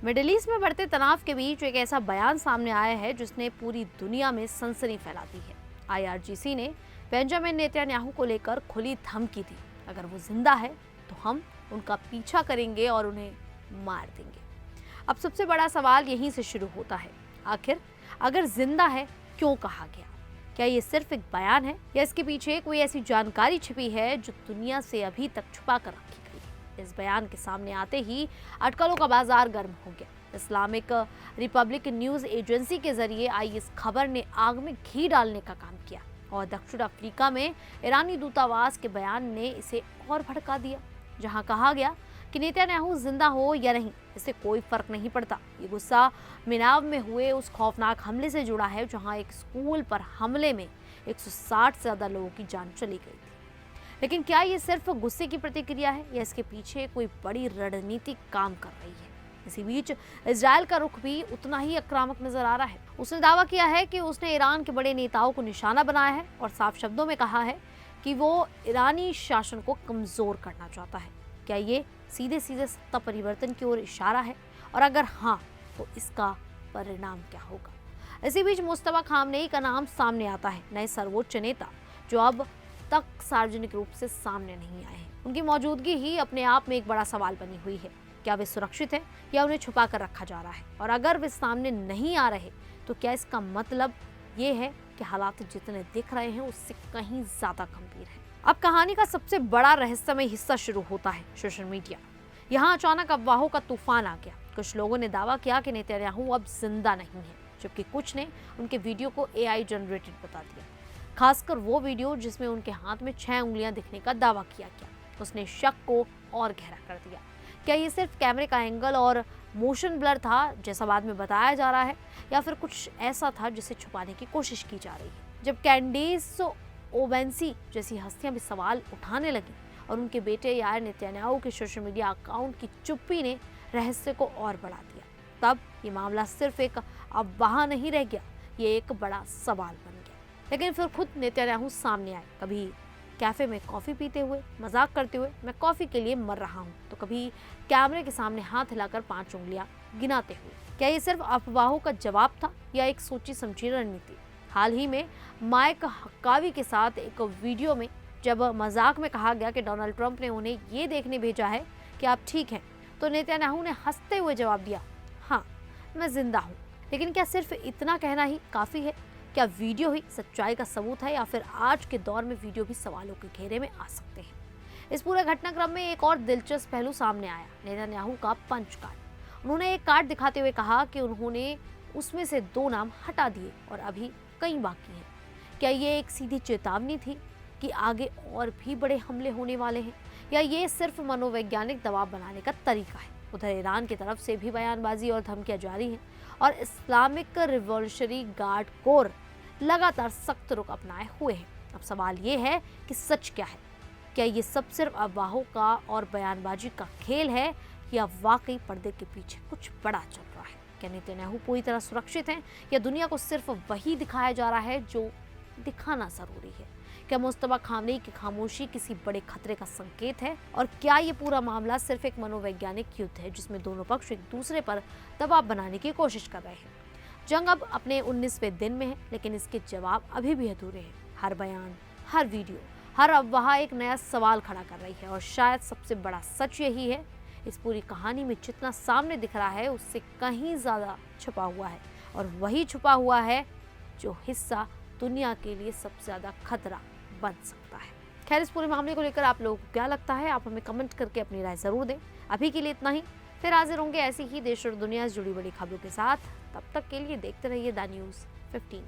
Middle east में बढ़ते तनाव के बीच एक ऐसा बयान सामने आया है जिसने पूरी दुनिया में सनसनी फैला दी है। IRGC ने बेंजामिन नेतन्याहू को लेकर खुली धमकी दी, अगर वो जिंदा है तो हम उनका पीछा करेंगे और उन्हें मार देंगे। अब सबसे बड़ा सवाल यहीं से शुरू होता है, आखिर अगर जिंदा है क्यों कहा गया? क्या ये सिर्फ एक बयान है या इसके पीछे कोई ऐसी जानकारी छिपी है जो दुनिया से अभी तक छुपा कर रखी गई है? इस बयान के सामने आते ही अटकलों का बाजार गर्म हो गया। इस्लामिक रिपब्लिक न्यूज एजेंसी के जरिए आई इस खबर ने आग में घी डालने का काम किया और दक्षिण अफ्रीका में ईरानी दूतावास के बयान ने इसे और भड़का दिया, जहां कहा गया कि नेतन्याहू जिंदा हो या नहीं इससे कोई फर्क नहीं पड़ता। ये गुस्सा मिनाव में हुए उस खौफनाक हमले से जुड़ा है जहां एक स्कूल पर हमले में 160 से ज्यादा लोगों की जान चली गई थी। लेकिन क्या ये सिर्फ गुस्से की प्रतिक्रिया है या इसके पीछे कोई बड़ी रणनीति काम कर रही है? इसी बीच इजरायल का रुख भी उतना ही आक्रामक नजर आ रहा है। उसने दावा किया है कि उसने ईरान के बड़े नेताओं को निशाना बनाया है और साफ शब्दों में कहा है कि वो ईरानी शासन को कमजोर करना चाहता है। क्या ये सीधे सीधे सत्ता परिवर्तन की ओर इशारा है, और अगर हाँ तो इसका परिणाम क्या होगा? इसी बीच मुस्तफा खामनेई का नाम सामने आता है, नए सर्वोच्च नेता जो अब तक सार्वजनिक रूप से सामने नहीं आए हैं। उनकी मौजूदगी ही अपने आप में एक बड़ा सवाल बनी हुई है। क्या वे सुरक्षित हैं या उन्हें छुपा कर रखा जा रहा है? और अगर वे सामने नहीं आ रहे तो क्या इसका मतलब ये है कि हालात जितने दिख रहे हैं उससे कहीं ज्यादा गंभीर है? अब कहानी का सबसे बड़ा रहस्यमय हिस्सा शुरू होता है, सोशल मीडिया। यहाँ अचानक अफवाहों का तूफान आ गया। कुछ लोगों ने दावा किया कि नेतन्याहू अब जिंदा नहीं है, जबकि कुछ ने उनके वीडियो को AI जनरेटेड बता दिया, खासकर वो वीडियो जिसमें उनके हाथ में 6 उंगलियां दिखने का दावा किया गया। उसने शक को और गहरा कर दिया। क्या ये सिर्फ कैमरे का एंगल और मोशन ब्लर था जैसा बाद में बताया जा रहा है, या फिर कुछ ऐसा था जिसे छुपाने की कोशिश की जा रही है? जब कैंडिस ओवेंसी जैसी हस्तियां भी सवाल उठाने लगी और उनके बेटे यार नेतन्याहू के सोशल मीडिया अकाउंट की चुप्पी ने रहस्य को और बढ़ा दिया, तब ये मामला सिर्फ एक अफवाह नहीं रह गया, ये एक बड़ा सवाल बन गया। लेकिन फिर खुद नेतन्याहू सामने आए, कभी कैफे में कॉफी पीते हुए मजाक करते हुए मैं कॉफी के लिए मर रहा हूँ, तो कभी कैमरे के सामने हाथ हिलाकर 5 उंगलियां गिनाते हुए। क्या ये सिर्फ अफवाहों का जवाब था या एक सोची समझी रणनीति? हाल ही में माइक हक्कावी के साथ एक वीडियो में जब मजाक में कहा गया कि डोनाल्ड ट्रंप ने उन्हें ये देखने भेजा है कि आप ठीक हैं, तो नेतन्याहू ने हंसते हुए जवाब दिया, हाँ मैं जिंदा हूँ। लेकिन क्या सिर्फ इतना कहना ही काफी है? क्या वीडियो ही सच्चाई का सबूत है, या फिर आज के दौर में वीडियो भी सवालों के घेरे में आ सकते हैं? इस पूरे घटनाक्रम में एक और दिलचस्प पहलू सामने आया, नेतन्याहू का पंच कार्ड। उन्होंने एक कार्ड दिखाते हुए कहा कि उन्होंने उसमें से 2 नाम हटा दिए और अभी कई बाकी हैं। क्या ये एक सीधी चेतावनी थी कि आगे और भी बड़े हमले होने वाले हैं, या ये सिर्फ मनोवैज्ञानिक दबाव बनाने का तरीका है? उधर ईरान की तरफ से भी बयानबाजी और धमकियां जारी हैं और इस्लामिक रिवॉल्यूशनरी गार्ड कोर लगातार सख्त रुख अपनाए हुए हैं। अब सवाल ये है कि सच क्या है? क्या ये सब सिर्फ अफवाहों का और बयानबाजी का खेल है, या वाकई पर्दे के पीछे कुछ बड़ा चल रहा है? क्या नेतन्याहू पूरी तरह सुरक्षित हैं, या दुनिया को सिर्फ वही दिखाया जा रहा है जो दिखाना जरूरी है? क्या मुस्तफा खामनेई की खामोशी किसी बड़े खतरे का संकेत है, और क्या ये पूरा मामला सिर्फ एक मनोवैज्ञानिक युद्ध है जिसमें दोनों पक्ष एक दूसरे पर दबाव बनाने की कोशिश कर रहे हैं? जंग अब अपने 19वें दिन में है, लेकिन इसके जवाब अभी भी अधूरे हैं। हर बयान, हर वीडियो, हर अफवाह एक नया सवाल खड़ा कर रही है, और शायद सबसे बड़ा सच यही है, इस पूरी कहानी में जितना सामने दिख रहा है उससे कहीं ज्यादा छुपा हुआ है, और वही छुपा हुआ है जो हिस्सा दुनिया के लिए सबसे ज्यादा खतरा बन सकता है। खैर, इस पूरे मामले को लेकर आप लोगों को क्या लगता है? आप हमें कमेंट करके अपनी राय जरूर दें। अभी के लिए इतना ही, फिर हाजिर होंगे ऐसी ही देश और दुनिया से जुड़ी बड़ी खबरों के साथ। तब तक के लिए देखते रहिए द न्यूज़ 15।